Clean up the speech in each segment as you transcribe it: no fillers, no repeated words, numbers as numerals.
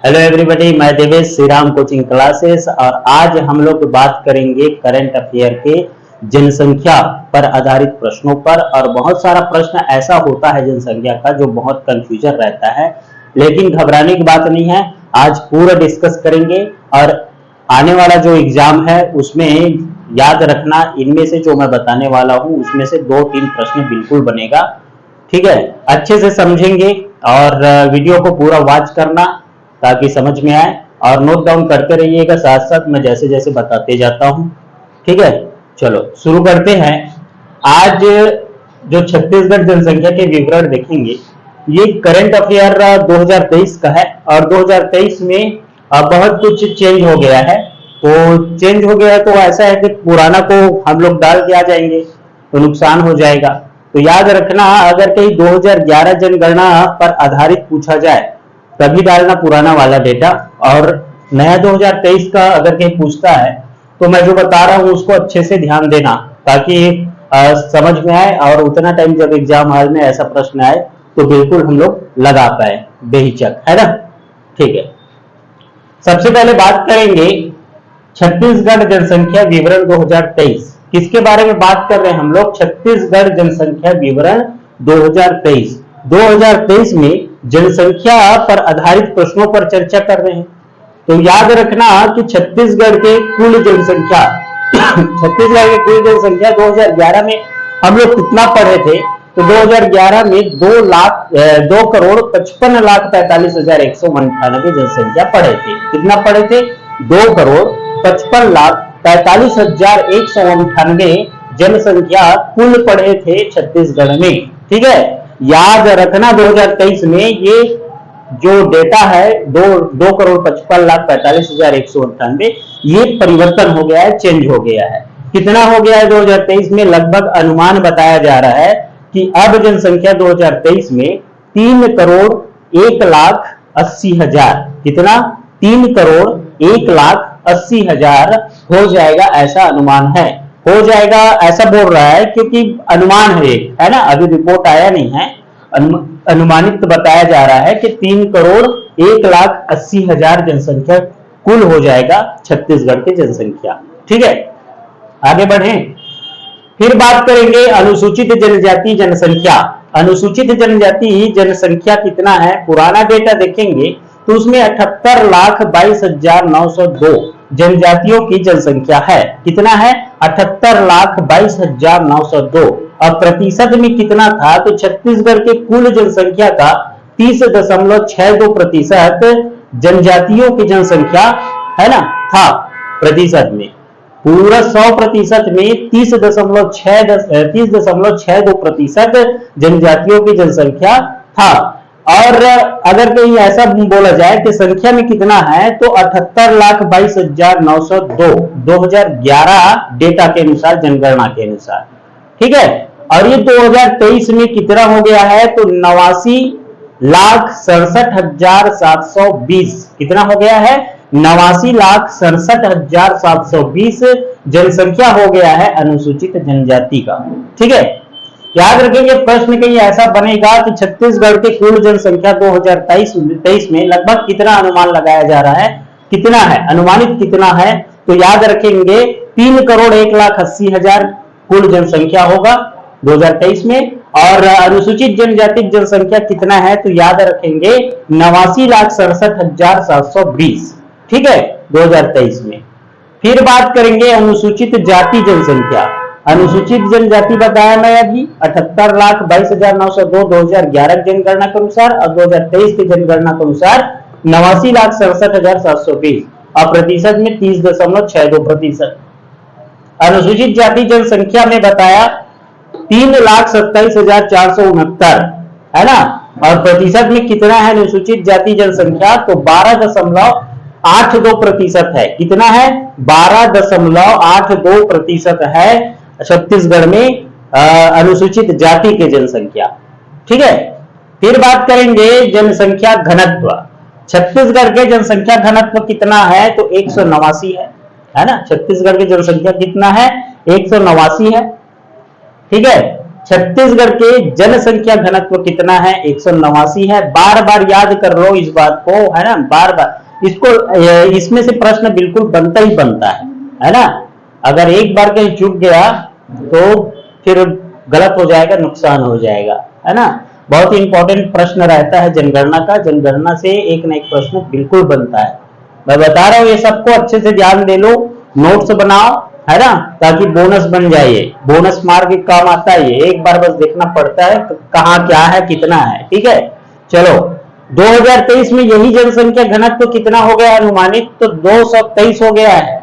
Hello everybody, मैं Devesh Shri Ram coaching classes और आज हम लोग बात करेंगे करंट अफेयर के जनसंख्या पर आधारित प्रश्नों पर। और बहुत सारा प्रश्न ऐसा होता है जनसंख्या का जो बहुत कंफ्यूजन रहता है, लेकिन घबराने की बात नहीं है। आज पूरा डिस्कस करेंगे और आने वाला जो एग्जाम है उसमें याद रखना, इनमें से जो मैं बताने वाला हूं उसमें से 2-3 प्रश्न बिल्कुल बनेगा। ठीक है, अच्छे से समझेंगे और वीडियो को पूरा वॉच करना ताकि समझ में आए और नोट डाउन करते रहिएगा साथ साथ मैं जैसे जैसे बताते जाता हूं। ठीक है, चलो शुरू करते हैं। आज जो छत्तीसगढ़ जनसंख्या के विवरण देखेंगे, ये करंट अफेयर 2023 का है और 2023 में बहुत कुछ चेंज हो गया है। तो चेंज हो गया तो ऐसा है कि पुराना को हम लोग डाल के आ जाएंगे तो नुकसान हो जाएगा। तो याद रखना, अगर कहीं 2011 जनगणना पर आधारित पूछा जाए तभी डालना पुराना वाला डेटा, और नया 2023 का अगर कहीं पूछता है तो मैं जो बता रहा हूं उसको अच्छे से ध्यान देना ताकि समझ में आए और उतना टाइम जब एग्जाम हॉल में ऐसा प्रश्न आए तो बिल्कुल हम लोग लगा पाए बेहिचक, है ना। ठीक है, सबसे पहले बात करेंगे छत्तीसगढ़ जनसंख्या विवरण 2023। किसके बारे में बात कर रहे हैं हम लोग? छत्तीसगढ़ जनसंख्या विवरण 2023। 2023 में जनसंख्या पर आधारित प्रश्नों पर चर्चा कर रहे हैं। तो याद रखना कि छत्तीसगढ़ के कुल जनसंख्या छत्तीसगढ़ की कुल जनसंख्या 2011 में हम लोग कितना पढ़े थे? तो 2011 में 2,55,45,198 जनसंख्या पढ़े थे। कितना पढ़े थे? 2,55,45,198 जनसंख्या कुल पढ़े थे छत्तीसगढ़ में। ठीक है, याद रखना 2023 में ये जो डेटा है 2,55,45,198 ये परिवर्तन हो गया है, चेंज हो गया है। कितना हो गया है 2023 में? लगभग अनुमान बताया जा रहा है कि अब जनसंख्या 2023 में 3,01,80,000, कितना? 3,01,80,000 हो जाएगा, ऐसा अनुमान है। हो जाएगा ऐसा बोल रहा है क्योंकि अनुमान है ना, अभी रिपोर्ट आया नहीं है। अनुमानित बताया जा रहा है कि 3,01,80,000 जनसंख्या कुल हो जाएगा छत्तीसगढ़ की जनसंख्या। ठीक है, आगे बढ़े। फिर बात करेंगे अनुसूचित जनजाति जनसंख्या। अनुसूचित जनजाति जनसंख्या कितना है? पुराना डेटा देखेंगे तो उसमें 78,22,902 जनजातियों की जनसंख्या है। कितना है? 78,22,902। और प्रतिशत में कितना था? तो छत्तीसगढ़ के कुल जनसंख्या का 30.62% जनजातियों की जनसंख्या है ना था। प्रतिशत में पूरा 100% में 30.62% जनजातियों की जनसंख्या था। और अगर कहीं ऐसा बोला जाए कि संख्या में कितना है तो 78,22,902 2011 डेटा के अनुसार, जनगणना के अनुसार। ठीक है, और ये 2023 में कितना हो गया है? तो 89,67,720। कितना हो गया है? 89,67,720 जनसंख्या हो गया है अनुसूचित जनजाति का। ठीक है, याद रखेंगे प्रश्न कहीं ऐसा बनेगा कि छत्तीसगढ़ के कुल जनसंख्या 2023 में लगभग कितना अनुमान लगाया जा रहा है, कितना है, अनुमानित कितना है? तो याद रखेंगे 3,01,80,000 कुल जनसंख्या होगा 2023 में। और अनुसूचित जनजाति जनसंख्या कितना है? तो याद रखेंगे 89,67,720। ठीक है, 2023 में। फिर बात करेंगे अनुसूचित जाति जनसंख्या। अनुसूचित जनजाति बताया मैं अभी 78,22,902 2011 की जनगणना के अनुसार और 2023 की जनगणना के अनुसार 89,67,720 और प्रतिशत में 30.62%। अनुसूचित जाति जनसंख्या में बताया 3,27,469 है ना, और प्रतिशत में कितना है अनुसूचित जाति जनसंख्या? तो 12.82% है। कितना है? 12.82% है छत्तीसगढ़ में अनुसूचित जाति की जनसंख्या। ठीक है, फिर बात करेंगे जनसंख्या घनत्व। छत्तीसगढ़ के जनसंख्या घनत्व कितना है? तो 189 है ना। छत्तीसगढ़ की जनसंख्या कितना है? 189 है। ठीक है, छत्तीसगढ़ के जनसंख्या घनत्व कितना है? 189 है। बार बार याद कर लो इस बात को, है ना, बार बार इसको, इसमें से प्रश्न बिल्कुल बनता ही बनता है ना। अगर एक बार कहीं चूक गया तो फिर गलत हो जाएगा, नुकसान हो जाएगा, है ना। बहुत ही इंपॉर्टेंट प्रश्न रहता है जनगणना का। जनगणना से एक न एक प्रश्न बिल्कुल बनता है। मैं बता रहा हूं, ये सबको अच्छे से ध्यान दे लो, नोट्स बनाओ, है ना, ताकि बोनस बन जाए। बोनस मार्क काम आता है, ये एक बार बस देखना पड़ता है कहाँ क्या है, कितना है। ठीक है, चलो 2023 में यही जनसंख्या घनत्व कितना हो गया अनुमानित? तो 223 हो गया है।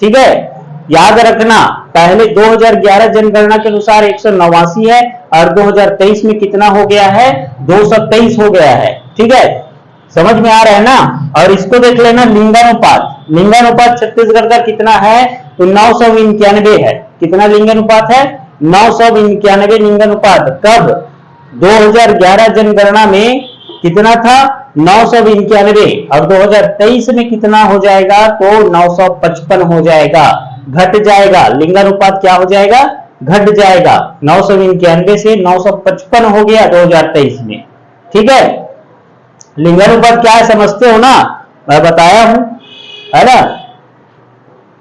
ठीक है, याद रखना, पहले 2011 जनगणना के अनुसार 189 है और 2023 में कितना हो गया है? 223 हो गया है। ठीक है, समझ में आ रहा है ना। और इसको देख लेना, लिंगानुपात। लिंगानुपात छत्तीसगढ़ का कितना है? तो 991 है। कितना लिंगानुपात है? 991 लिंगानुपात। कब? 2011 जनगणना में कितना था? 991। और 2023 में कितना हो जाएगा? तो 955 हो जाएगा, घट जाएगा। लिंगानुपात क्या हो जाएगा? घट जाएगा। 991 से 955 हो गया 2023 में। ठीक है, लिंगानुपात क्या है समझते हो ना? मैं बताया हूं, है ना।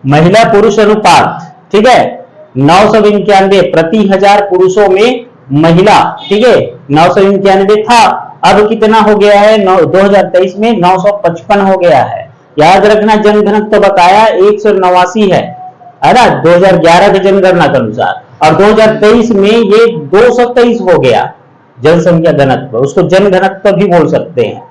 महिला पुरुष अनुपात, ठीक है, 991 प्रति 1000 पुरुषों में महिला। ठीक है, 991 था, अब कितना हो गया है? 2023 में 955 हो गया है। याद रखना, जनघनत्व तो बताया 189 है ना, 2011 के जनगणना के अनुसार। और 2023 में ये 223 हो गया जनसंख्या घनत्व। उसको जनघनत्व भी बोल सकते हैं।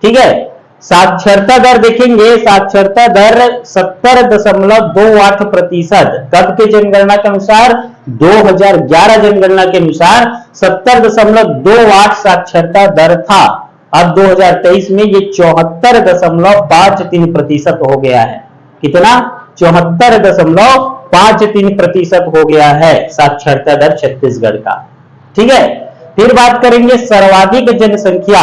ठीक है, साक्षरता दर देखेंगे, साक्षरता दर 70.28%। कब के जनगणना के अनुसार? 2011 जनगणना के अनुसार 70.28 साक्षरता दर था। अब 2023 में ये 74.53% हो गया है। कितना? 74.53% हो गया है साक्षरता दर छत्तीसगढ़ का। ठीक है, फिर बात करेंगे सर्वाधिक जनसंख्या।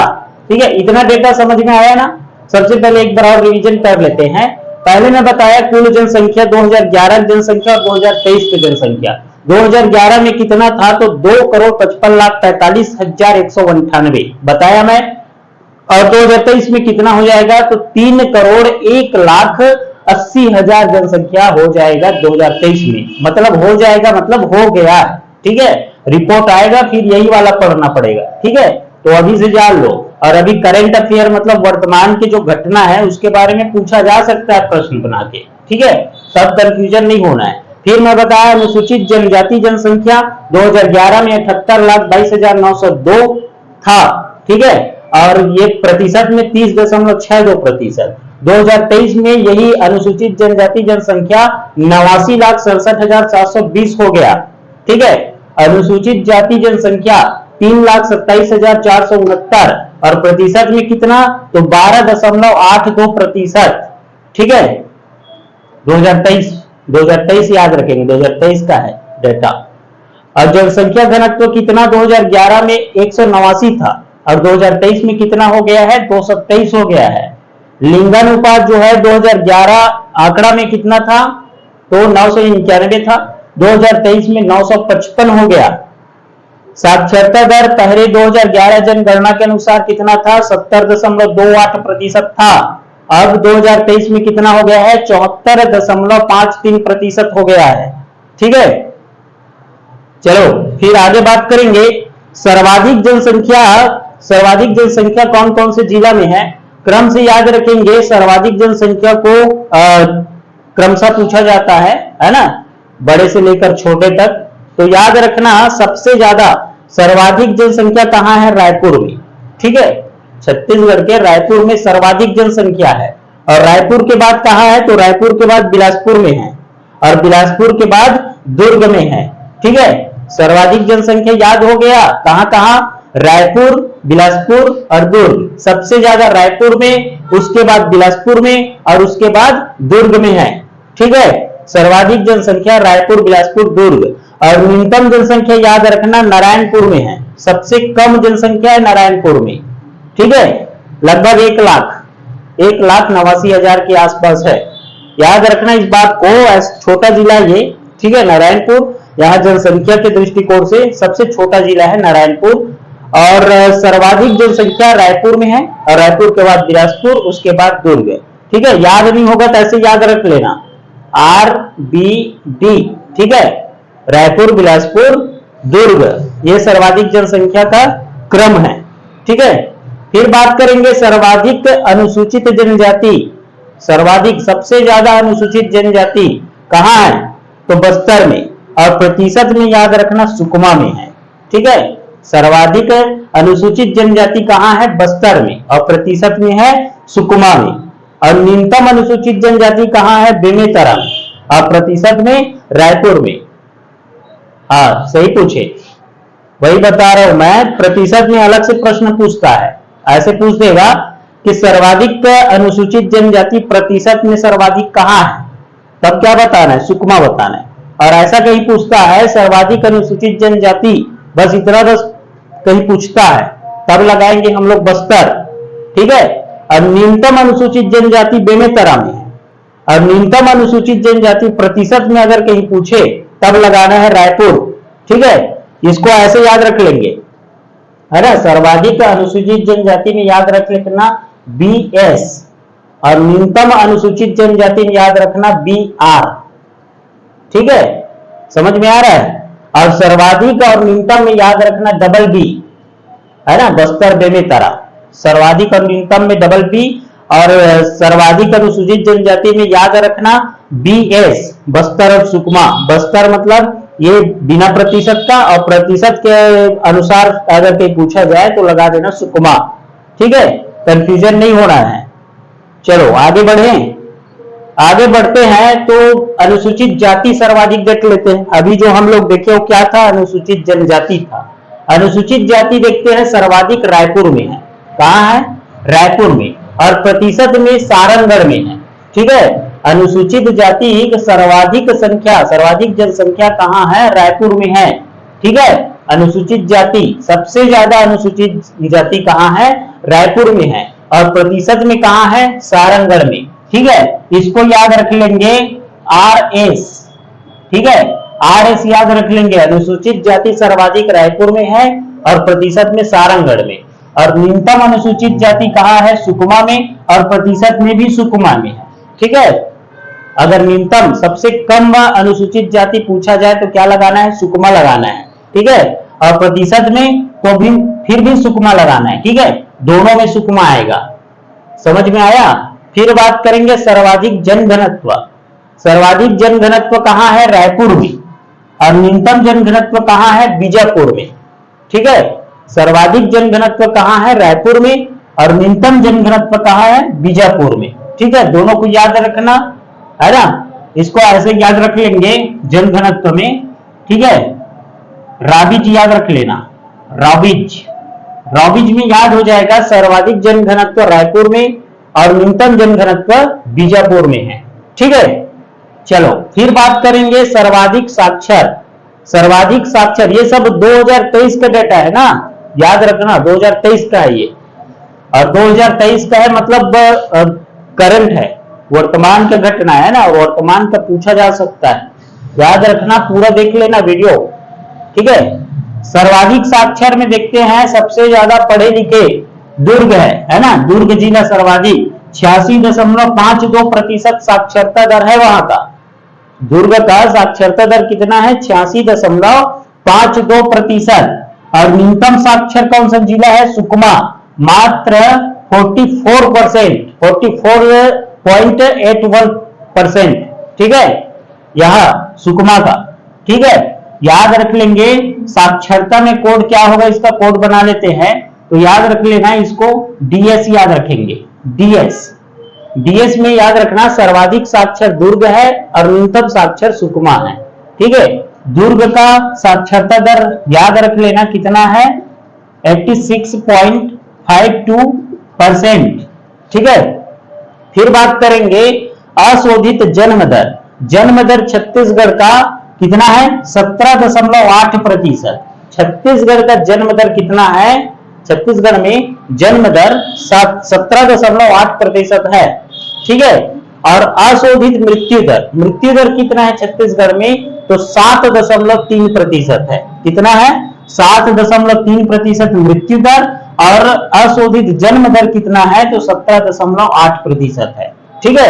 ठीक है, इतना डेटा समझ में आया ना। सबसे पहले एक बार और रिवीजन कर लेते हैं। पहले मैं बताया कुल जनसंख्या 2011 जनसंख्या और 2023 की जनसंख्या। 2011 में कितना था? तो 2,55,43,198 बताया मैं। और 2023 में कितना हो जाएगा? तो 3,01,80,000 जनसंख्या हो जाएगा 2023 में। मतलब हो जाएगा, मतलब हो गया। ठीक है, रिपोर्ट आएगा फिर यही वाला पढ़ना पड़ेगा। ठीक है, तो अभी से जान लो। और अभी करंट अफेयर मतलब वर्तमान की जो घटना है उसके बारे में पूछा जा सकता है प्रश्न बना के। ठीक है, तब कंफ्यूजन नहीं होना है। फिर मैं बताया अनुसूचित जनजाति जनसंख्या 2011 में 78,22,902 था। ठीक है, और ये प्रतिशत में 30.62%। 2023 में यही अनुसूचित जनजाति जनसंख्या 89,67,720 हो गया। ठीक है, अनुसूचित जाति जनसंख्या 3,27,469 और प्रतिशत में कितना? तो 12.82%। ठीक है, 2023 याद रखेंगे, 2023 का है डेटा। और जनसंख्या घनत्व कितना? 2011 में 189 था और 2023 में कितना हो गया है? 223 हो गया है। लिंगानुपात जो है 2011 आंकड़ा में कितना था? तो 991 था, 2023 में 955 हो गया। साक्षरता दर पहले 2011 जनगणना के अनुसार कितना था? 70.28% था। अब 2023 में कितना हो गया है? 74.53% हो गया है। ठीक है, चलो फिर आगे बात करेंगे सर्वाधिक जनसंख्या। सर्वाधिक जनसंख्या कौन कौन से जिला में है? क्रम से याद रखेंगे। सर्वाधिक जनसंख्या को क्रमशः पूछा जाता है ना, बड़े से लेकर छोटे तक। तो याद रखना, सबसे ज्यादा सर्वाधिक जनसंख्या कहां है? रायपुर में। ठीक है, छत्तीसगढ़ के रायपुर में सर्वाधिक जनसंख्या है। और रायपुर के बाद कहां है? तो रायपुर के बाद बिलासपुर में है और बिलासपुर के बाद दुर्ग में है। ठीक है, सर्वाधिक जनसंख्या याद हो गया। कहां कहां? रायपुर, बिलासपुर और दुर्ग। सबसे ज्यादा रायपुर में, उसके बाद बिलासपुर में और उसके बाद दुर्ग में है। ठीक है, सर्वाधिक जनसंख्या रायपुर, बिलासपुर, दुर्ग। और न्यूनतम जनसंख्या याद रखना नारायणपुर में है। सबसे कम जनसंख्या है नारायणपुर में। ठीक है, लगभग 1,89,000 के आसपास है। याद रखना इस बात को, छोटा जिला ये। ठीक है, नारायणपुर यहाँ जनसंख्या के दृष्टिकोण से सबसे छोटा जिला है नारायणपुर, और सर्वाधिक जनसंख्या रायपुर में है, और रायपुर के बाद बिलासपुर, उसके बाद दुर्ग। ठीक है, याद नहीं होगा तो ऐसे याद रख लेना, RBD। ठीक है, रायपुर, बिलासपुर, दुर्ग, ये सर्वाधिक जनसंख्या का क्रम है। ठीक है, फिर बात करेंगे सर्वाधिक अनुसूचित जनजाति। सर्वाधिक, सबसे ज्यादा अनुसूचित जनजाति कहां है? तो बस्तर में, और प्रतिशत में याद रखना सुकमा में है। ठीक है, सर्वाधिक अनुसूचित जनजाति कहां है? बस्तर में, और प्रतिशत में है सुकमा में। और न्यूनतम अनुसूचित जनजाति कहां है? बेमेतरा में, और प्रतिशत में रायपुर में। हाँ, सही पूछे, वही बता रहा हूं मैं, प्रतिशत में अलग से प्रश्न पूछता है, ऐसे पूछ देगा कि सर्वाधिक अनुसूचित जनजाति प्रतिशत में सर्वाधिक कहां है, तब क्या बताना है? सुकमा बताना है। और ऐसा कहीं पूछता है सर्वाधिक अनुसूचित जनजाति, बस इतना बस कहीं पूछता है, तब लगाएंगे हम लोग बस्तर। ठीक है, और न्यूनतम अनुसूचित जनजाति बेमेतरा में है, और न्यूनतम अनुसूचित जनजाति प्रतिशत में अगर कहीं पूछे तब लगाना है रायपुर। ठीक है, इसको ऐसे याद रख लेंगे, है ना, सर्वाधिक अनुसूचित जनजाति में याद रख लेना BS, और न्यूनतम अनुसूचित जनजाति में याद रखना BR। ठीक है, समझ में आ रहा है? और सर्वाधिक और न्यूनतम में याद रखना BB, है ना, बस्तर, बेमेतरा। सर्वाधिक और न्यूनतम में BB, और सर्वाधिक अनुसूचित जनजाति में याद रखना BS, बस्तर और सुकमा। बस्तर मतलब ये बिना प्रतिशत का, और प्रतिशत के अनुसार अगर कहीं पूछा जाए तो लगा देना सुकमा। ठीक है, कंफ्यूजन नहीं होना है। चलो आगे बढ़े, आगे बढ़ते हैं तो अनुसूचित जाति सर्वाधिक देख लेते हैं। अभी जो हम लोग देखे वो क्या था? अनुसूचित जनजाति था। अनुसूचित जाति देखते हैं सर्वाधिक रायपुर में है। कहां है? रायपुर में, और प्रतिशत में सारंगढ़ में है। ठीक है, अनुसूचित जाति सर्वाधिक संख्या, सर्वाधिक जनसंख्या कहां है? रायपुर में है। ठीक है, अनुसूचित जाति सबसे ज्यादा अनुसूचित जाति कहां है? रायपुर में है, और प्रतिशत में कहां है? सारंगढ़ में। ठीक है, इसको याद रख लेंगे RS। ठीक है, RS याद रख लेंगे, अनुसूचित जाति सर्वाधिक रायपुर में है, और प्रतिशत में सारंगढ़ में। और न्यूनतम अनुसूचित जाति कहां है? सुकमा में, और प्रतिशत में भी सुकमा में है। ठीक है, अगर न्यूनतम सबसे कम अनुसूचित जाति पूछा जाए तो क्या लगाना है? सुकमा लगाना है। ठीक है, और प्रतिशत में तो भी फिर भी सुकमा लगाना है। ठीक है, दोनों में सुकमा आएगा। समझ में आया? फिर बात करेंगे सर्वाधिक जनघनत्व। सर्वाधिक जनघनत्व कहां है? रायपुर में, और न्यूनतम जनघनत्व कहां है? बीजापुर में। ठीक है, सर्वाधिक जनघनत्व कहां है? रायपुर में, और न्यूनतम जनघनत्व कहां है? बीजापुर में। ठीक है, दोनों को याद रखना, है ना, इसको ऐसे याद रख लेंगे जनघनत्व में। ठीक है, राबिज याद रख लेना, राबिज। राबिज में याद हो जाएगा सर्वाधिक जनघनत्व रायपुर में, और न्यूनतम जनघनत्व बीजापुर में है। ठीक है, चलो फिर बात करेंगे सर्वाधिक साक्षर। सर्वाधिक साक्षर, ये सब 2023 का डेटा है ना, याद रखना 2023 का है ये, और 2023 का है मतलब करंट है, वर्तमान का घटना है ना, वर्तमान का पूछा जा सकता है। याद रखना, पूरा देख लेना वीडियो। ठीक है, सर्वाधिक साक्षर में देखते हैं सबसे ज्यादा पढ़े लिखे दुर्ग है ना, दुर्ग जिला सर्वाधिक 86.52% साक्षरता दर है वहां का। दुर्ग का साक्षरता दर कितना है? 86.52%। और न्यूनतम साक्षर कौन सा जिला है? सुकमा, मात्र 44%, 44.81%। ठीक है, यह सुकमा का। ठीक है, याद रख लेंगे साक्षरता में कोड क्या होगा, इसका कोड बना लेते हैं। तो याद रख लेना इसको, DS याद रखेंगे, DS में याद रखना सर्वाधिक साक्षर दुर्ग है और न्यूनतम साक्षर सुकमा है। ठीक है, दुर्ग का साक्षरता दर याद रख लेना कितना है? 86.52%। ठीक है, फिर बात करेंगे अशोधित जन्म दर। जन्म दर छत्तीसगढ़ का कितना है? 17.8%। छत्तीसगढ़ का जन्म दर कितना है? छत्तीसगढ़ में जन्म दर 17.8% है। ठीक है, और अशोधित मृत्यु दर, मृत्यु दर कितना है छत्तीसगढ़ में? तो 7.3% है। कितना है? 7.3% मृत्यु दर, और अशोधित जन्म दर कितना है? तो 17.8% है। ठीक है।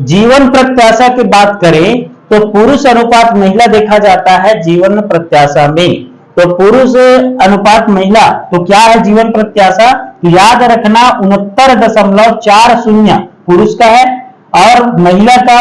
जीवन प्रत्याशा की बात करें तो पुरुष अनुपात महिला देखा जाता है जीवन प्रत्याशा में। तो पुरुष अनुपात महिला तो क्या है जीवन प्रत्याशा? याद रखना 69.40 पुरुष का है और महिला का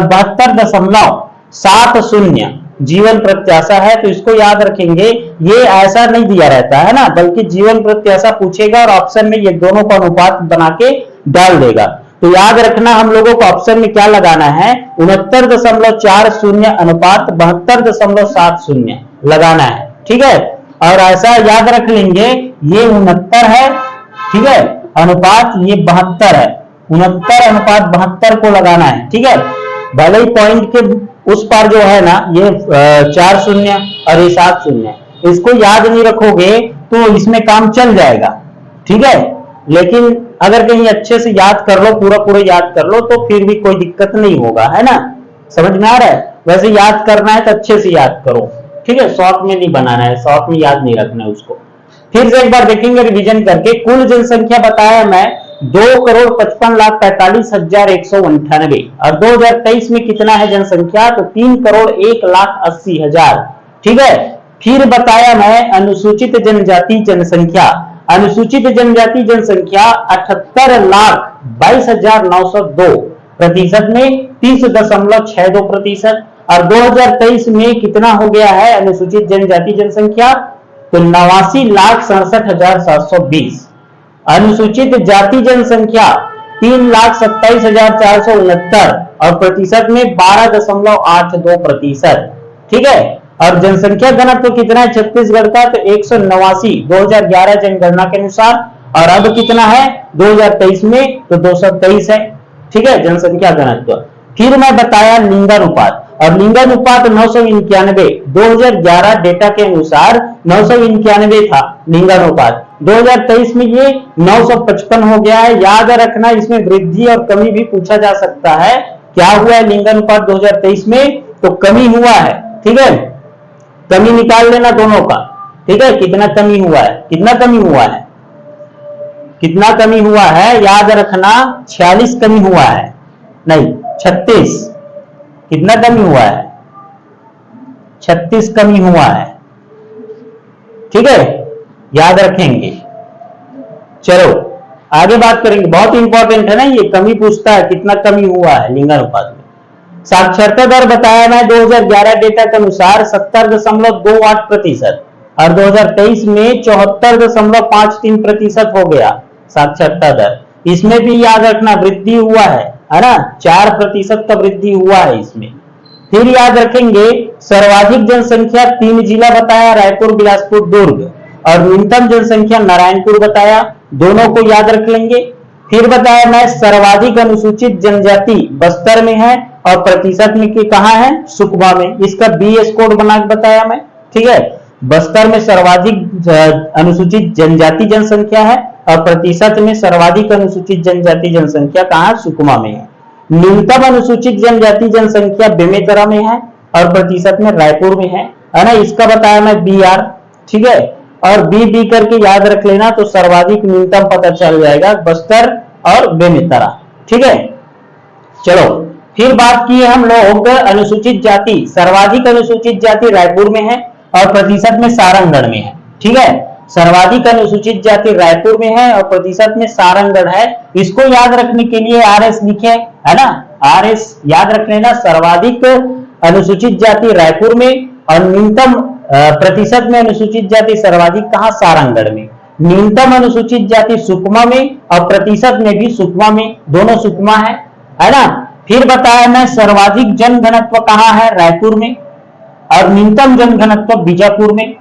72.70 जीवन प्रत्याशा है। तो इसको याद रखेंगे। ये ऐसा नहीं दिया रहता है ना, बल्कि जीवन प्रत्याशा पूछेगा और ऑप्शन में ये दोनों का अनुपात बना के डाल देगा। तो याद रखना हम लोगों को ऑप्शन में क्या लगाना है? 69.40 अनुपात 72.70 लगाना है। ठीक है। और ऐसा याद रख लेंगे ये 69 है। ठीक है। अनुपात ये 72 है। 69:72 को लगाना है। ठीक है। भले ही पॉइंट के उस पार जो है ना ये 4 शून्य और ये 7 शून्य, इसको याद नहीं रखोगे तो इसमें काम चल जाएगा। ठीक है। लेकिन अगर कहीं अच्छे से याद कर लो, पूरा पूरा याद कर लो, तो फिर भी कोई दिक्कत नहीं होगा, है ना। समझ में आ रहा है? वैसे याद करना है तो अच्छे से याद करो। ठीक है। शॉर्ट में नहीं बनाना है, शॉर्ट में याद नहीं रखना है उसको। फिर से एक बार देखेंगे रिवीजन करके। कुल जनसंख्या बताया मैं 2,55,45,198 और 2023 में कितना है जनसंख्या? तो 3,01,80,000। ठीक है। फिर बताया मैं अनुसूचित जनजाति जनसंख्या। अनुसूचित जनजाति जनसंख्या 78,22,902 प्रतिशत में 30.62%। और 2023 में कितना हो गया है अनुसूचित जनजाति जनसंख्या? तो 89,67,720। अनुसूचित जाति जनसंख्या 3,27,469 और प्रतिशत में 12.82%। ठीक है। और जनसंख्या घनत्व तो कितना है छत्तीसगढ़ का? तो 189 2011 जनगणना के अनुसार। और अब कितना है 2023 में? तो 223 है। ठीक है। जनसंख्या घनत्व। फिर मैं बताया लिंगानुपात, और लिंगानुपात 991 2011 डेटा के अनुसार 991 था लिंगानुपात। 2023 में ये 955 हो गया है। याद रखना इसमें वृद्धि और कमी भी पूछा जा सकता है। क्या हुआ है लिंगानुपात 2023 में? तो कमी हुआ है। ठीक है। कमी निकाल लेना दोनों का। ठीक है। कितना कमी हुआ है? कितना कमी हुआ है? कितना कमी हुआ है याद रखना। 46 कमी हुआ है, नहीं 36। कितना कमी हुआ है? 36 कमी हुआ है। ठीक है। याद रखेंगे। चलो आगे बात करेंगे। बहुत इंपॉर्टेंट है ना ये, कमी पूछता है कितना कमी हुआ है लिंगानुपात में। साक्षरता दर बताया मैं 2011 डेटा के अनुसार 70.28% और 2023 में 74.53% हो गया साक्षरता दर। इसमें भी याद रखना वृद्धि हुआ है ना, 4% का वृद्धि हुआ है इसमें। फिर याद रखेंगे सर्वाधिक जनसंख्या 3 जिला बताया, रायपुर, बिलासपुर, दुर्ग, और न्यूनतम जनसंख्या नारायणपुर बताया। दोनों को याद रख लेंगे। फिर बताया मैं सर्वाधिक अनुसूचित जनजाति बस्तर में है और प्रतिशत में कहां है? सुकमा में। इसका बीएस कोड बना के बताया मैं। ठीक है। बस्तर में सर्वाधिक अनुसूचित जनजाति जनसंख्या है और प्रतिशत में सर्वाधिक अनुसूचित जनजाति जनसंख्या कहां? सुकमा में है। न्यूनतम अनुसूचित जनजाति जनसंख्या बेमेतरा में है और प्रतिशत में रायपुर में है ना। इसका बताया मैं बीआर। ठीक है। और बी करके याद रख लेना तो सर्वाधिक न्यूनतम पता चल जाएगा, बस्तर और बेमेतरा। ठीक है। चलो फिर बात की है हम लोग अनुसूचित जाति। सर्वाधिक अनुसूचित जाति रायपुर में है और प्रतिशत में सारंगगढ़ में है। ठीक है। सर्वाधिक अनुसूचित जाति रायपुर में है और प्रतिशत में सारंगगढ़ है। इसको याद रखने के लिए आरएस लिखे, है ना। आरएस याद रख लेना। सर्वाधिक अनुसूचित जाति रायपुर में और न्यूनतम प्रतिशत में अनुसूचित जाति सर्वाधिक कहां? सारंगगढ़ में। न्यूनतम अनुसूचित जाति सुकमा में और प्रतिशत में भी सुकमा में, दोनों सुकमा है ना। फिर बताया मैं सर्वाधिक जनघनत्व कहां है? रायपुर में, और न्यूनतम जनघनत्व बीजापुर में,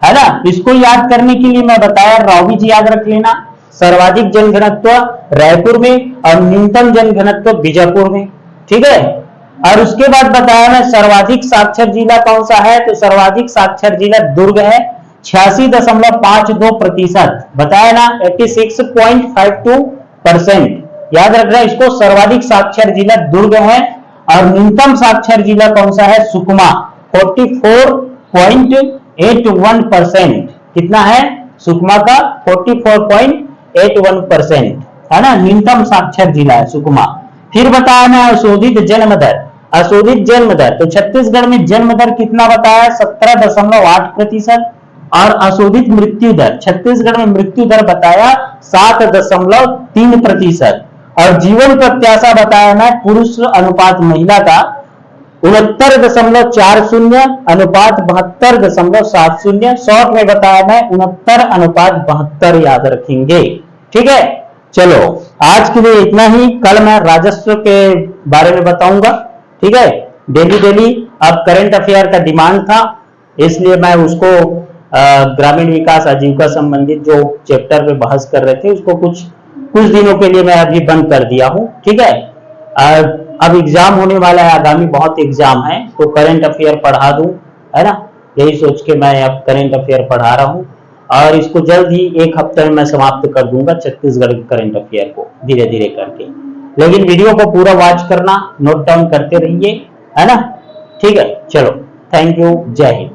है ना। इसको याद करने के लिए मैं बताया रावी जी याद रख लेना। सर्वाधिक जनघनत्व रायपुर में और न्यूनतम जनघनत्व बीजापुर में। ठीक है। और उसके बाद बताया मैं सर्वाधिक साक्षर जिला कौन सा है? तो सर्वाधिक साक्षर जिला दुर्ग है, 86.52% बताया ना, 86.52%। याद रखना इसको। सर्वाधिक साक्षर जिला दुर्ग है और न्यूनतम साक्षर जिला कौन सा है? सुकमा। 44.81%। कितना है सुकमा का? 44.81% है ना, न्यूनतम साक्षर जिला है सुकमा। फिर बताया मैं अशोधित जन्म दर, अशोधित जन्म दर, तो छत्तीसगढ़ में जन्म दर कितना बताया? 17.8%। और अशोधित मृत्यु दर, छत्तीसगढ़ में मृत्यु दर बताया 7.3%। और जीवन प्रत्याशा बताया मैं पुरुष अनुपात महिला का 69.40 अनुपात 72.70। शॉर्ट में बताया मैं 69:72 याद रखेंगे। ठीक है, चलो आज के लिए इतना ही। कल मैं राजस्व के बारे में बताऊंगा। ठीक है, डेली डेली अब करंट अफेयर का डिमांड था, इसलिए मैं उसको ग्रामीण विकास आजीविका संबंधित जो चैप्टर पे बहस कर रहे थे उसको कुछ दिनों के लिए मैं अभी बंद कर दिया हूं। ठीक है, अब एग्जाम होने वाला है, आगामी बहुत एग्जाम है, तो करंट अफेयर पढ़ा दूं, है ना, यही सोच के मैं अब करंट अफेयर पढ़ा रहा हूं। और इसको जल्द ही एक हफ्ते में मैं समाप्त कर दूंगा छत्तीसगढ़ के करंट अफेयर को धीरे धीरे करके। लेकिन वीडियो को पूरा वॉच करना, नोट डाउन करते रहिए, है ना। ठीक है, चलो, थैंक यू, जय हिंद।